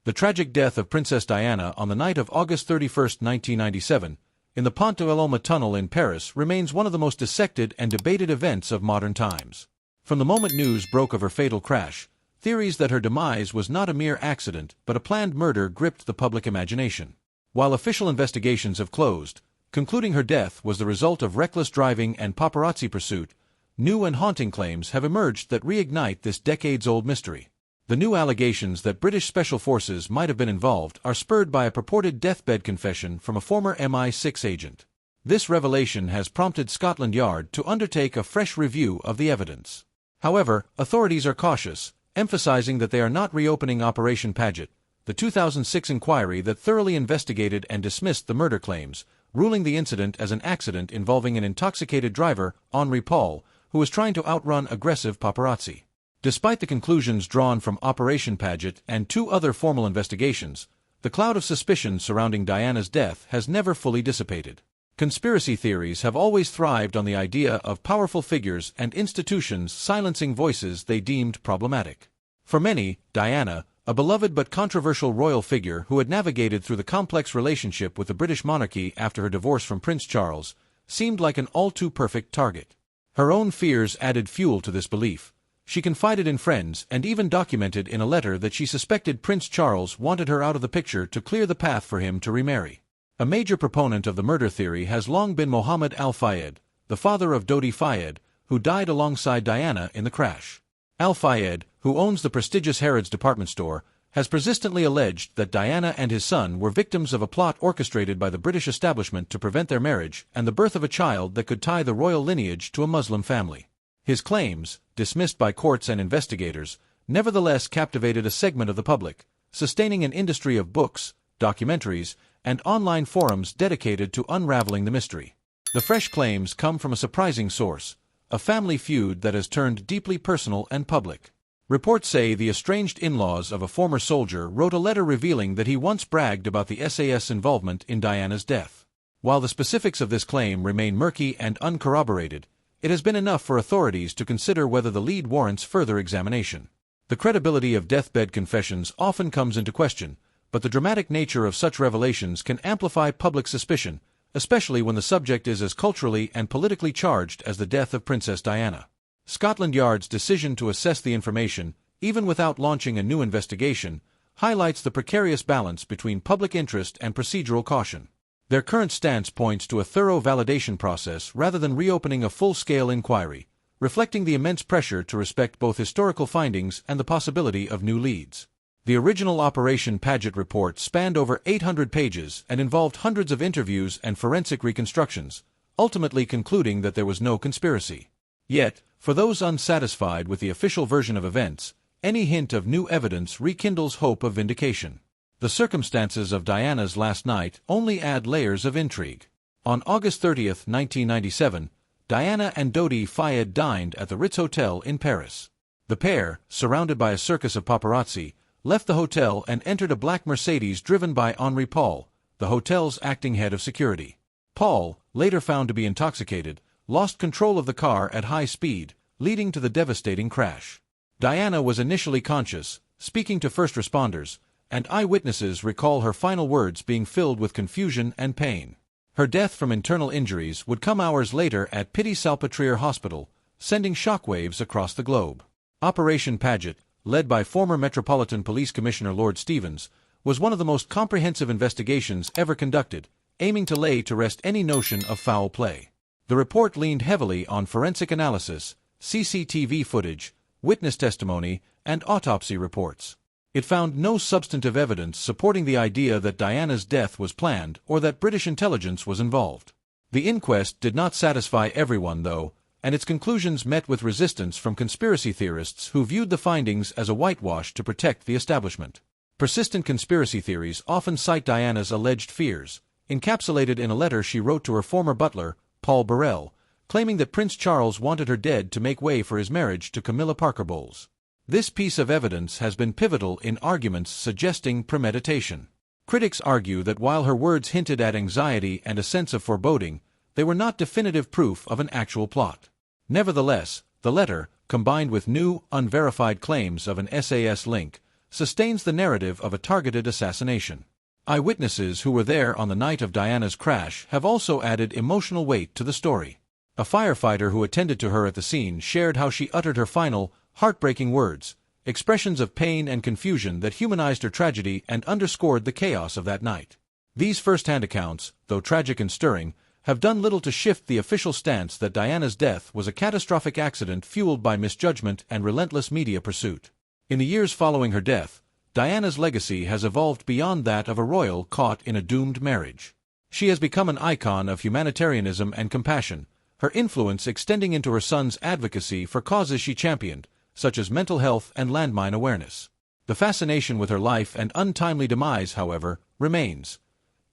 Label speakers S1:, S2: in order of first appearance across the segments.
S1: The tragic death of Princess Diana on the night of August 31, 1997, in the Pont de l'Alma tunnel in Paris remains one of the most dissected and debated events of modern times. From the moment news broke of her fatal crash, theories that her demise was not a mere accident but a planned murder gripped the public imagination. While official investigations have closed, concluding her death was the result of reckless driving and paparazzi pursuit, new and haunting claims have emerged that reignite this decades-old mystery. The new allegations that British special forces might have been involved are spurred by a purported deathbed confession from a former MI6 agent. This revelation has prompted Scotland Yard to undertake a fresh review of the evidence. However, authorities are cautious, emphasizing that they are not reopening Operation Paget, the 2006 inquiry that thoroughly investigated and dismissed the murder claims, ruling the incident as an accident involving an intoxicated driver, Henri Paul, who was trying to outrun aggressive paparazzi. Despite the conclusions drawn from Operation Paget and two other formal investigations, the cloud of suspicion surrounding Diana's death has never fully dissipated. Conspiracy theories have always thrived on the idea of powerful figures and institutions silencing voices they deemed problematic. For many, Diana, a beloved but controversial royal figure who had navigated through the complex relationship with the British monarchy after her divorce from Prince Charles, seemed like an all-too-perfect target. Her own fears added fuel to this belief. She confided in friends and even documented in a letter that she suspected Prince Charles wanted her out of the picture to clear the path for him to remarry. A major proponent of the murder theory has long been Mohammed al-Fayed, the father of Dodi Fayed, who died alongside Diana in the crash. Al-Fayed, who owns the prestigious Harrods department store, has persistently alleged that Diana and his son were victims of a plot orchestrated by the British establishment to prevent their marriage and the birth of a child that could tie the royal lineage to a Muslim family. His claims, dismissed by courts and investigators, nevertheless captivated a segment of the public, sustaining an industry of books, documentaries, and online forums dedicated to unraveling the mystery. The fresh claims come from a surprising source, a family feud that has turned deeply personal and public. Reports say the estranged in-laws of a former soldier wrote a letter revealing that he once bragged about the SAS involvement in Diana's death. While the specifics of this claim remain murky and uncorroborated, it has been enough for authorities to consider whether the lead warrants further examination. The credibility of deathbed confessions often comes into question, but the dramatic nature of such revelations can amplify public suspicion, especially when the subject is as culturally and politically charged as the death of Princess Diana. Scotland Yard's decision to assess the information, even without launching a new investigation, highlights the precarious balance between public interest and procedural caution. Their current stance points to a thorough validation process rather than reopening a full-scale inquiry, reflecting the immense pressure to respect both historical findings and the possibility of new leads. The original Operation Paget report spanned over 800 pages and involved hundreds of interviews and forensic reconstructions, ultimately concluding that there was no conspiracy. Yet, for those unsatisfied with the official version of events, any hint of new evidence rekindles hope of vindication. The circumstances of Diana's last night only add layers of intrigue. On August 30, 1997, Diana and Dodi Fayed dined at the Ritz Hotel in Paris. The pair, surrounded by a circus of paparazzi, left the hotel and entered a black Mercedes driven by Henri Paul, the hotel's acting head of security. Paul, later found to be intoxicated, lost control of the car at high speed, leading to the devastating crash. Diana was initially conscious, speaking to first responders, and eyewitnesses recall her final words being filled with confusion and pain. Her death from internal injuries would come hours later at Pity-Salpêtrière Hospital, sending shockwaves across the globe. Operation Paget, led by former Metropolitan Police Commissioner Lord Stevens, was one of the most comprehensive investigations ever conducted, aiming to lay to rest any notion of foul play. The report leaned heavily on forensic analysis, CCTV footage, witness testimony, and autopsy reports. It found no substantive evidence supporting the idea that Diana's death was planned or that British intelligence was involved. The inquest did not satisfy everyone, though, and its conclusions met with resistance from conspiracy theorists who viewed the findings as a whitewash to protect the establishment. Persistent conspiracy theories often cite Diana's alleged fears, encapsulated in a letter she wrote to her former butler, Paul Burrell, claiming that Prince Charles wanted her dead to make way for his marriage to Camilla Parker Bowles. This piece of evidence has been pivotal in arguments suggesting premeditation. Critics argue that while her words hinted at anxiety and a sense of foreboding, they were not definitive proof of an actual plot. Nevertheless, the letter, combined with new, unverified claims of an SAS link, sustains the narrative of a targeted assassination. Eyewitnesses who were there on the night of Diana's crash have also added emotional weight to the story. A firefighter who attended to her at the scene shared how she uttered her final, heartbreaking words, expressions of pain and confusion that humanized her tragedy and underscored the chaos of that night. These first-hand accounts, though tragic and stirring, have done little to shift the official stance that Diana's death was a catastrophic accident fueled by misjudgment and relentless media pursuit. In the years following her death, Diana's legacy has evolved beyond that of a royal caught in a doomed marriage. She has become an icon of humanitarianism and compassion, her influence extending into her son's advocacy for causes she championed, such as mental health and landmine awareness. The fascination with her life and untimely demise, however, remains.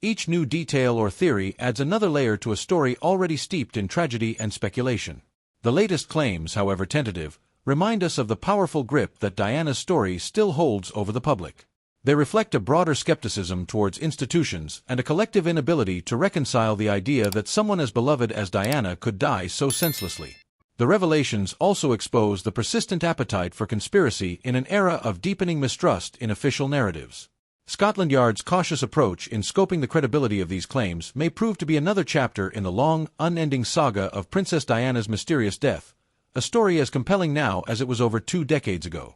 S1: Each new detail or theory adds another layer to a story already steeped in tragedy and speculation. The latest claims, however tentative, remind us of the powerful grip that Diana's story still holds over the public. They reflect a broader skepticism towards institutions and a collective inability to reconcile the idea that someone as beloved as Diana could die so senselessly. The revelations also expose the persistent appetite for conspiracy in an era of deepening mistrust in official narratives. Scotland Yard's cautious approach in scoping the credibility of these claims may prove to be another chapter in the long, unending saga of Princess Diana's mysterious death, a story as compelling now as it was over 2 decades ago.